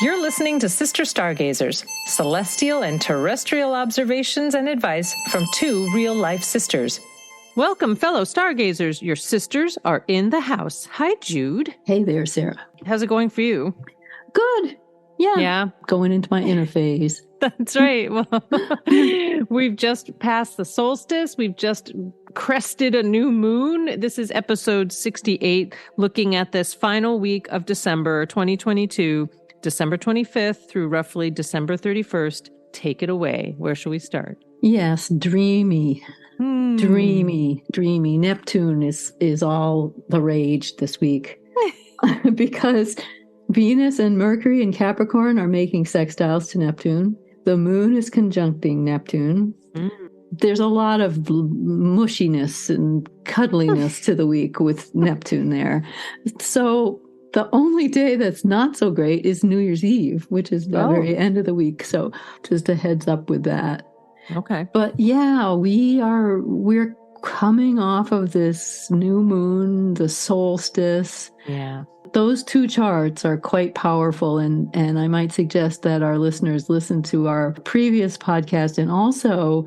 You're listening to Sister Stargazers, celestial and terrestrial observations and advice from two real-life sisters. Welcome, fellow Stargazers. Your sisters are in the house. Hi, Jude. Hey there, Sarah. How's it going for you? Good. Yeah. Going into my inner phase. That's right. Well, we've just passed the solstice. We've just crested a new moon. This is episode 68, looking at this final week of December 2022, December 25th through roughly December 31st. Take it away. Where shall we start? Yes, dreamy. Dreamy. Neptune is all the rage this week because Venus and Mercury in Capricorn are making sextiles to Neptune. The moon is conjuncting Neptune. There's a lot of mushiness and cuddliness to the week with Neptune there. So the only day that's not so great is New Year's Eve, which is the very end of the week. So just a heads up with that. Okay. But yeah, we're coming off of this new moon, the solstice. Yeah. Those two charts are quite powerful, and I might suggest that our listeners listen to our previous podcast. And also,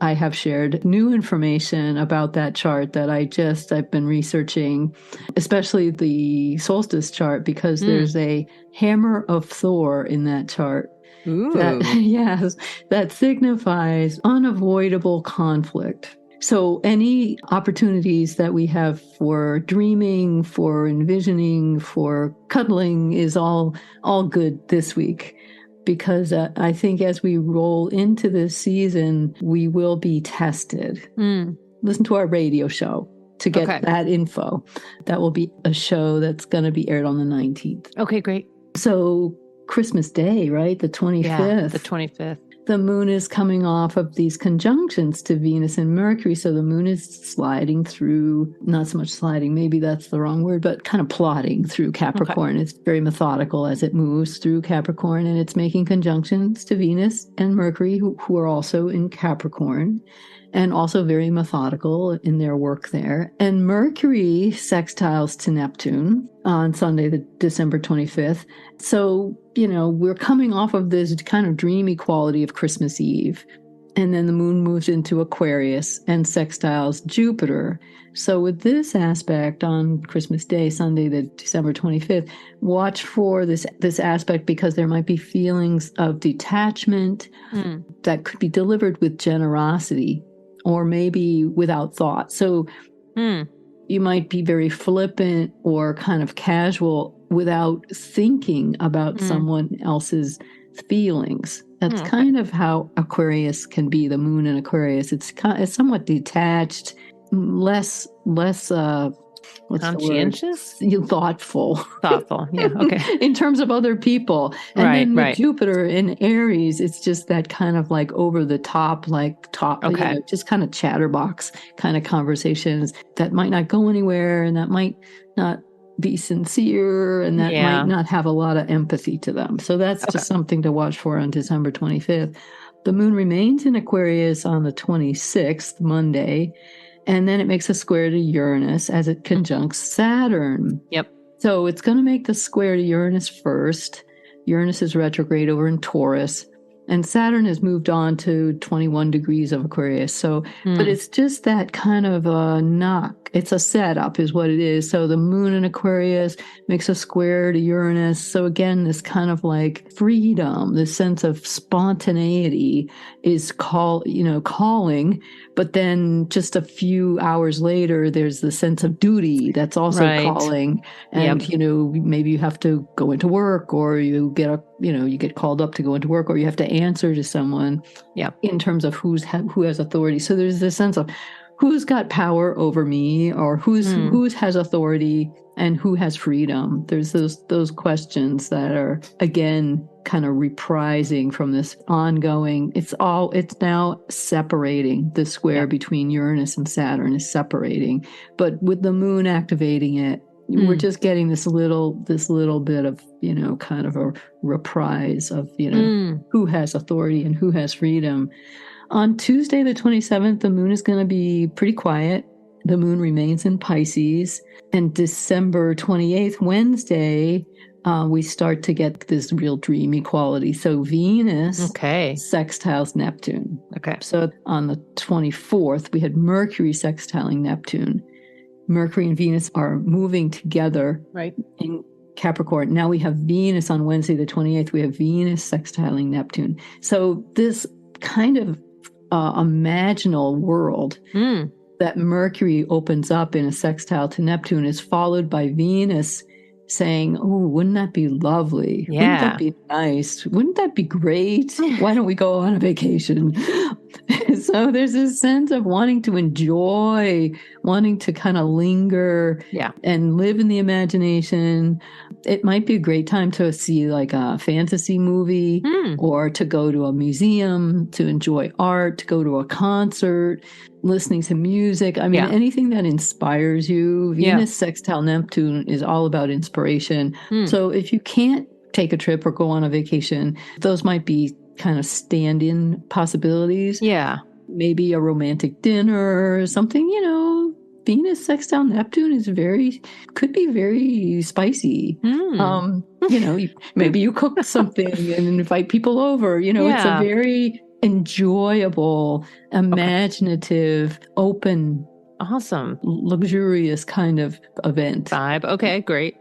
I have shared new information about that chart that I've been researching, especially the solstice chart, because there's a hammer of Thor in that chart. That signifies unavoidable conflict. So any opportunities that we have for dreaming, for envisioning, for cuddling is all good this week, because I think as we roll into this season, we will be tested. Listen to our radio show to get that info. That will be a show that's going to be aired on the 19th. Okay, great. So Christmas Day, right? The 25th. Yeah, the 25th. The moon is coming off of these conjunctions to Venus and Mercury. So the moon is sliding through, not so much sliding, maybe that's the wrong word, but kind of plodding through Capricorn. It's very methodical as it moves through Capricorn, and it's making conjunctions to Venus and Mercury, who are also in Capricorn, and also very methodical in their work there. And Mercury sextiles to Neptune on Sunday, the December 25th. So, we're coming off of this kind of dreamy quality of Christmas Eve. And then the moon moves into Aquarius and sextiles Jupiter. So with this aspect on Christmas Day, Sunday, the December 25th, watch for this aspect, because there might be feelings of detachment that could be delivered with generosity or maybe without thought. So you might be very flippant or kind of casual without thinking about someone else's feelings. That's kind of how Aquarius can be, the moon in Aquarius. It's somewhat detached, less conscientious? Thoughtful. Thoughtful, yeah, okay. In terms of other people. And then with Jupiter in Aries, it's just that kind of like over the top, just kind of chatterbox kind of conversations that might not go anywhere, and that might not be sincere, and that might not have a lot of empathy to them. So that's just something to watch for on December 25th. The moon remains in Aquarius on the 26th, Monday, and then it makes a square to Uranus as it conjuncts Saturn. Yep. So it's going to make the square to Uranus first. Uranus is retrograde over in Taurus, and Saturn has moved on to 21 degrees of Aquarius. So, but it's just that kind of a knock. It's a setup is what it is. So the moon in Aquarius makes a square to Uranus. So again, this kind of like freedom, this sense of spontaneity is calling. But then just a few hours later, there's the sense of duty that's also calling. And, maybe you have to go into work, or you get called up to go into work, or you have to answer to someone in terms of who has authority. So there's this sense of who's got power over me, or who has authority and who has freedom. There's those questions that are, again, kind of reprising from this ongoing. It's now separating. The square between Uranus and Saturn is separating, but with the moon activating it, we're just getting this little bit of, kind of a reprise of, who has authority and who has freedom. On Tuesday, the 27th, the moon is going to be pretty quiet. The moon remains in Pisces. And December 28th, Wednesday, we start to get this real dreamy quality. So Venus sextiles Neptune. Okay. So on the 24th, we had Mercury sextiling Neptune. Mercury and Venus are moving together in Capricorn. Now we have Venus on Wednesday, the 28th. We have Venus sextiling Neptune. So this kind of imaginal world that Mercury opens up in a sextile to Neptune is followed by Venus saying, oh, wouldn't that be lovely? Yeah. Wouldn't that be nice? Wouldn't that be great? Why don't we go on a vacation? So there's this sense of wanting to enjoy, wanting to kind of linger and live in the imagination. It might be a great time to see like a fantasy movie or to go to a museum, to enjoy art, to go to a concert, listening to music. I mean, anything that inspires you. Venus sextile Neptune is all about inspiration. So if you can't take a trip or go on a vacation, those might be kind of stand-in possibilities. Yeah. Maybe a romantic dinner or something, Venus sextile Neptune could be very spicy. Maybe you cook something and invite people over. It's a very enjoyable, imaginative, open, awesome, luxurious kind of event. Vibe. Okay, great.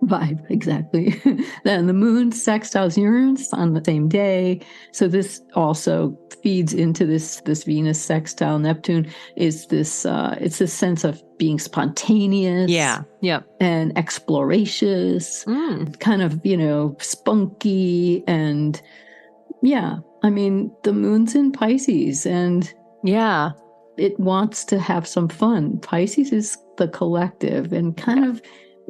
Vibe, exactly. Then the moon sextiles Uranus on the same day. So this also feeds into this Venus sextile Neptune is this, it's this sense of being spontaneous. Yeah. Yep. And exploracious, kind of, spunky. And I mean, the moon's in Pisces and it wants to have some fun. Pisces is the collective and kind of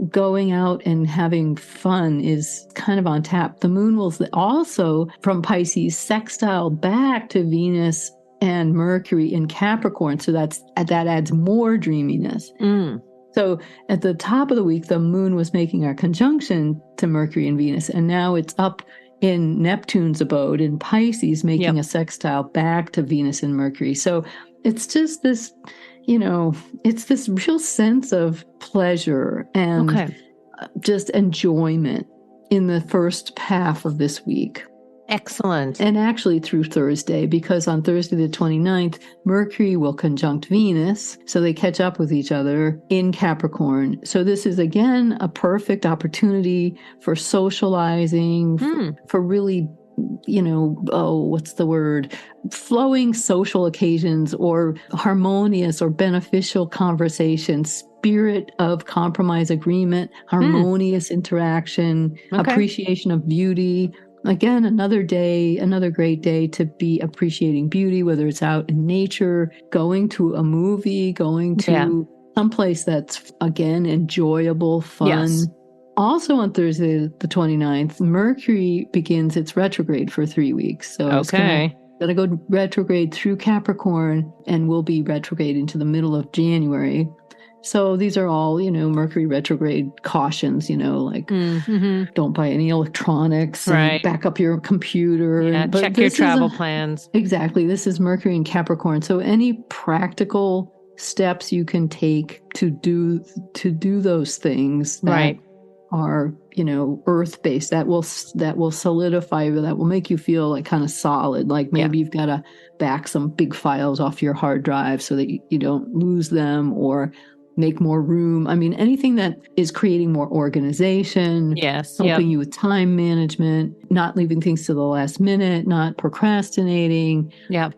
going out and having fun is kind of on tap. The moon will also, from Pisces, sextile back to Venus and Mercury in Capricorn. So that adds more dreaminess. So at the top of the week, the moon was making a conjunction to Mercury and Venus, and now it's up in Neptune's abode in Pisces, making a sextile back to Venus and Mercury. So it's just this, it's this real sense of pleasure and just enjoyment in the first half of this week. Excellent. And actually through Thursday, because on Thursday the 29th, Mercury will conjunct Venus. So they catch up with each other in Capricorn. So this is, again, a perfect opportunity for socializing, for really, what's the word? Flowing social occasions or harmonious or beneficial conversations, spirit of compromise, agreement, harmonious interaction, appreciation of beauty. Again, another great day to be appreciating beauty, whether it's out in nature, going to a movie, going to someplace that's, again, enjoyable, fun. Yes. Also on Thursday, the 29th, Mercury begins its retrograde for 3 weeks. So it's going to go retrograde through Capricorn and will be retrograde into the middle of January. So these are all, Mercury retrograde cautions, like don't buy any electronics, and back up your computer. Yeah, but check your travel plans. Exactly. This is Mercury in Capricorn. So any practical steps you can take to do those things that are, earth-based, that will solidify, that will make you feel like kind of solid. Like maybe you've got to back some big files off your hard drive so that you don't lose them, or make more room. I mean, anything that is creating more organization, helping you with time management, not leaving things to the last minute, not procrastinating,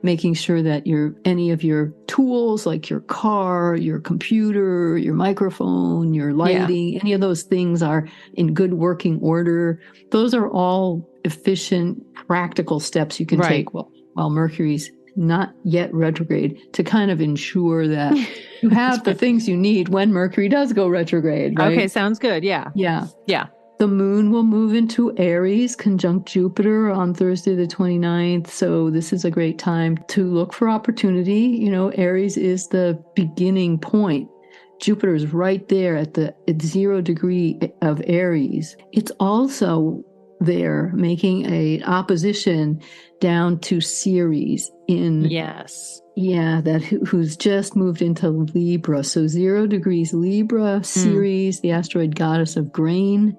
making sure that any of your tools, like your car, your computer, your microphone, your lighting, any of those things are in good working order. Those are all efficient, practical steps you can take while Mercury's not yet retrograde, to kind of ensure that you have the things you need when Mercury does go retrograde. Right? Okay, sounds good. Yeah. The moon will move into Aries, conjunct Jupiter on Thursday the 29th. So this is a great time to look for opportunity. Aries is the beginning point. Jupiter is right there at 0 degree of Aries. It's also there making an opposition down to Ceres who's just moved into Libra. So 0 degrees Libra, Ceres, the asteroid goddess of grain.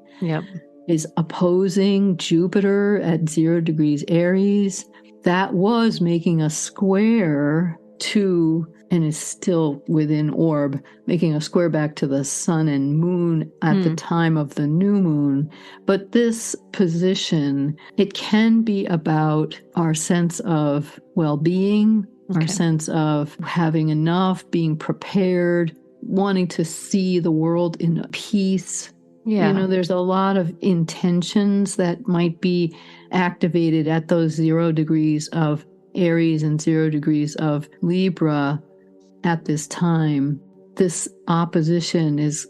is opposing Jupiter at 0 degrees Aries. That was making a square to, and is still within orb, making a square back to the sun and moon at the time of the new moon. But this position, it can be about our sense of well-being, our sense of having enough, being prepared, wanting to see the world in peace. Yeah. You know, there's a lot of intentions that might be activated at those 0 degrees of Aries and 0 degrees of Libra at this time. This opposition is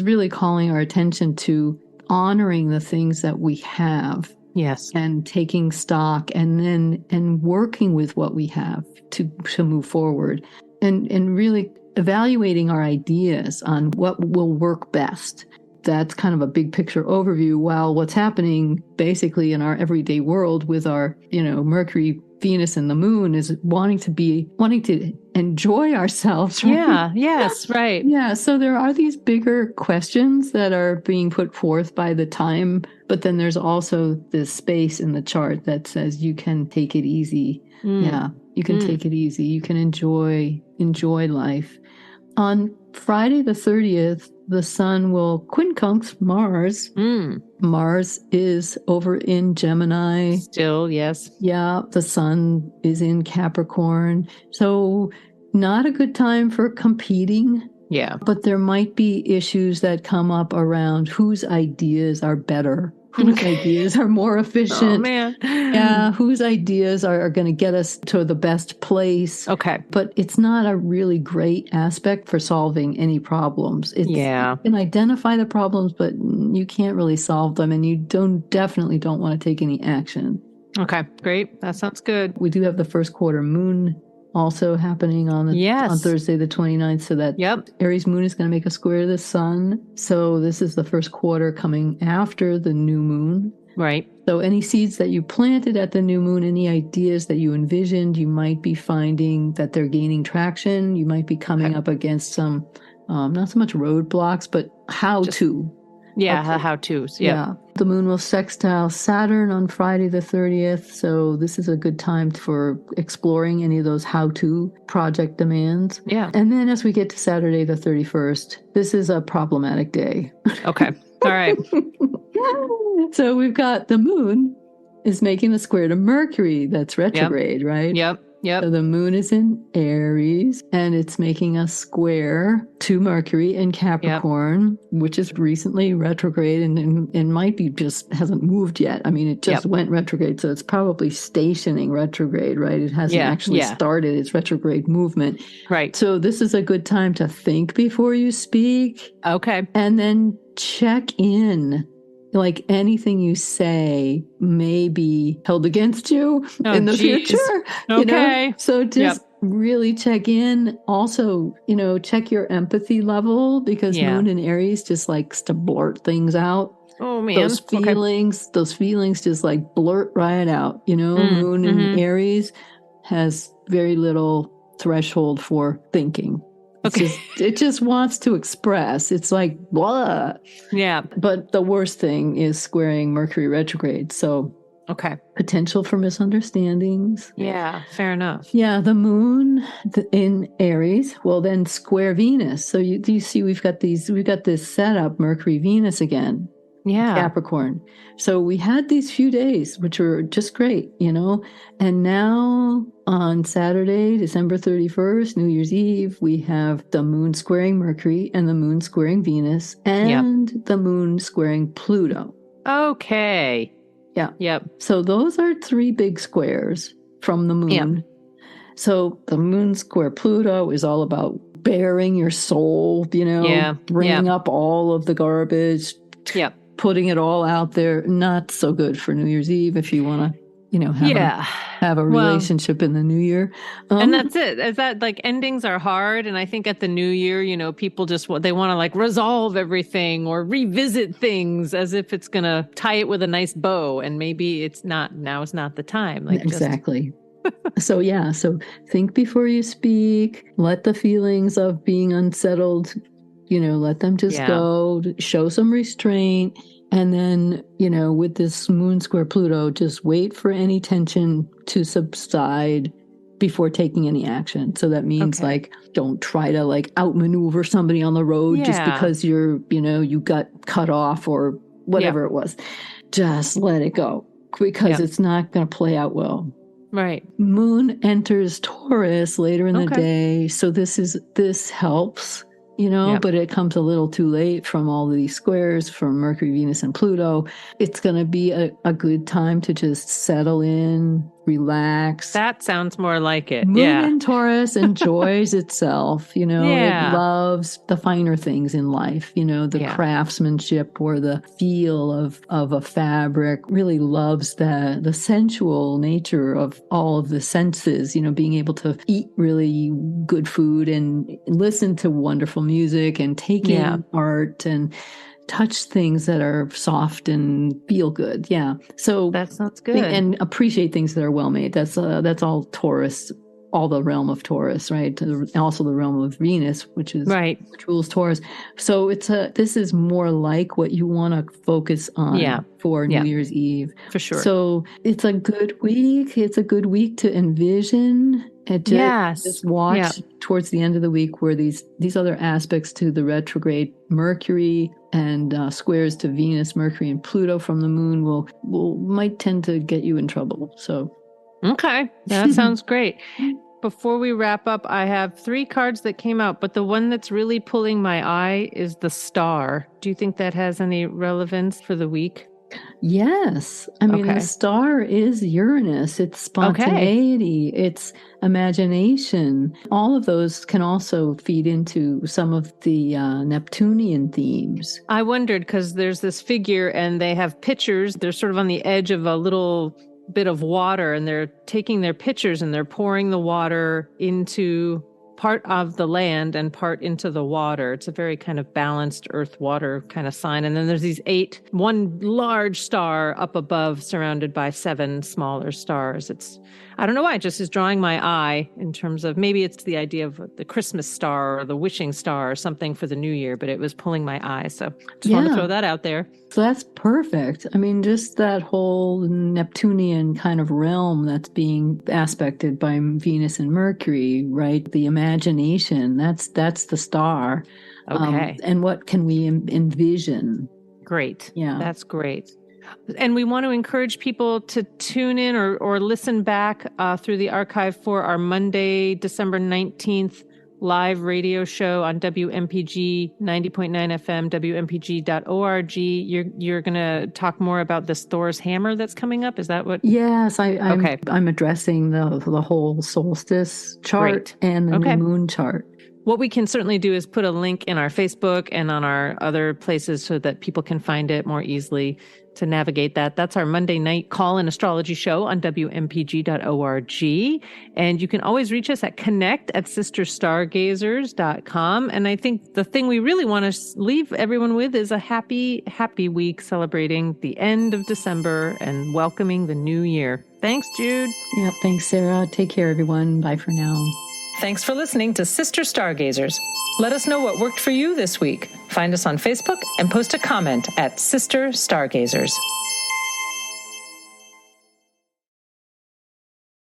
really calling our attention to honoring the things that we have. Yes. And taking stock and working with what we have to move forward and really evaluating our ideas on what will work best. That's kind of a big picture overview, while what's happening basically in our everyday world with our, Mercury, Venus, and the moon is wanting to enjoy ourselves. Right? Yeah. Yes. Right. Yeah. So there are these bigger questions that are being put forth by the time, but then there's also this space in the chart that says you can take it easy. Yeah. You can take it easy. You can enjoy life. On Friday the 30th, the sun will quincunx Mars. Mars is over in Gemini. Still, yes. Yeah, the sun is in Capricorn. So not a good time for competing. Yeah. But there might be issues that come up around whose ideas are better, whose ideas are more efficient. Oh, man. Yeah, whose ideas are going to get us to the best place. Okay. But it's not a really great aspect for solving any problems. You can identify the problems, but you can't really solve them, and you definitely don't want to take any action. Okay, great. That sounds good. We do have the first quarter moon also happening on Thursday the 29th, so that Aries moon is going to make a square to the sun. So this is the first quarter coming after the new moon. Right. So any seeds that you planted at the new moon, any ideas that you envisioned, you might be finding that they're gaining traction. You might be coming up against some, not so much roadblocks, but how-to. Yeah, how-tos. Yeah. The moon will sextile Saturn on Friday the 30th. So this is a good time for exploring any of those how-to project demands. Yeah. And then as we get to Saturday the 31st, this is a problematic day. Okay. All right. So we've got the moon is making a square to Mercury. That's retrograde, right? Yep. So the moon is in Aries, and it's making a square to Mercury in Capricorn, which is recently retrograde and might be just hasn't moved yet. I mean, it just went retrograde, so it's probably stationing retrograde, right? It hasn't actually started its retrograde movement. Right. So this is a good time to think before you speak. Okay. And then check in. Like anything you say may be held against you in the future. Okay. So just really check in. Also, check your empathy level, because moon in Aries just likes to blurt things out. Oh, man. Those feelings just like blurt right out. Moon in Aries has very little threshold for thinking. Okay. It just wants to express. It's like, blah. Yeah. But the worst thing is squaring Mercury retrograde. So, potential for misunderstandings. Yeah, fair enough. Yeah, the moon in Aries will then square Venus. So you see we've got this setup, Mercury, Venus again. Yeah. Capricorn. So we had these few days, which were just great, and now on Saturday, December 31st, New Year's Eve, we have the moon squaring Mercury and the moon squaring Venus and the moon squaring Pluto. Okay. Yeah. Yep. So those are 3 big squares from the moon. Yep. So the moon square Pluto is all about bearing your soul, bringing up all of the garbage. Yep. Putting it all out there. Not so good for New Year's Eve if you want to, have a relationship in the new year. And that's it. Is that like endings are hard? And I think at the new year, people just they want to like resolve everything or revisit things as if it's going to tie it with a nice bow. And maybe it's not. Now is not the time. Like exactly. So think before you speak. Let the feelings of being unsettled, let them just go, show some restraint, And then, with this moon square Pluto, just wait for any tension to subside before taking any action. So that means don't try to outmaneuver somebody on the road just because you got cut off or whatever it was. Just let it go because it's not going to play out well. Right. Moon enters Taurus later in the day. So this helps, but it comes a little too late from all of these squares from Mercury, Venus, and Pluto. It's going to be a good time to just settle in, relax. That sounds more like it. Moon in Taurus enjoys itself. It loves the finer things in life, the craftsmanship or the feel of a fabric, really loves the sensual nature of all of the senses, being able to eat really good food and listen to wonderful music and take in art and touch things that are soft and feel good. Yeah. So that sounds good. And appreciate things that are well made. That's all Taurus, all the realm of Taurus, right? Also the realm of Venus, which rules Taurus. So this is more like what you want to focus on for New Year's Eve. For sure. So it's a good week. It's a good week to envision and just watch towards the end of the week where these other aspects to the retrograde Mercury and squares to Venus, Mercury, and Pluto from the moon might tend to get you in trouble. So, okay, that sounds great. Before we wrap up, I have 3 cards that came out, but the one that's really pulling my eye is the star. Do you think that has any relevance for the week? Yes. I mean, the star is Uranus. It's spontaneity. It's imagination. All of those can also feed into some of the Neptunian themes. I wondered because there's this figure and they have pictures. They're sort of on the edge of a little bit of water and they're taking their pictures and they're pouring the water into part of the land and part into the water. It's a very kind of balanced earth-water kind of sign. And then there's one large star up above surrounded by 7 smaller stars. I don't know why, it just is drawing my eye in terms of maybe it's the idea of the Christmas star or the wishing star or something for the new year, but it was pulling my eye. So just want to throw that out there. So that's perfect. I mean, just that whole Neptunian kind of realm that's being aspected by Venus and Mercury, right? The imagination, that's the star. Okay. And what can we envision? Great. Yeah. That's great. And we want to encourage people to tune in or listen back through the archive for our Monday, December 19th live radio show on WMPG 90.9 FM, WMPG.org. You're going to talk more about this Thor's hammer that's coming up. Is that what? Yes, I'm addressing the whole solstice chart and the new moon chart. What we can certainly do is put a link in our Facebook and on our other places so that people can find it more easily to navigate that. That's our Monday night call-in astrology show on WMPG.org. And you can always reach us at connect@SisterStargazers.com. And I think the thing we really want to leave everyone with is a happy, happy week celebrating the end of December and welcoming the new year. Thanks, Jude. Yeah, thanks, Sarah. Take care, everyone. Bye for now. Thanks for listening to Sister Stargazers. Let us know what worked for you this week. Find us on Facebook and post a comment at Sister Stargazers.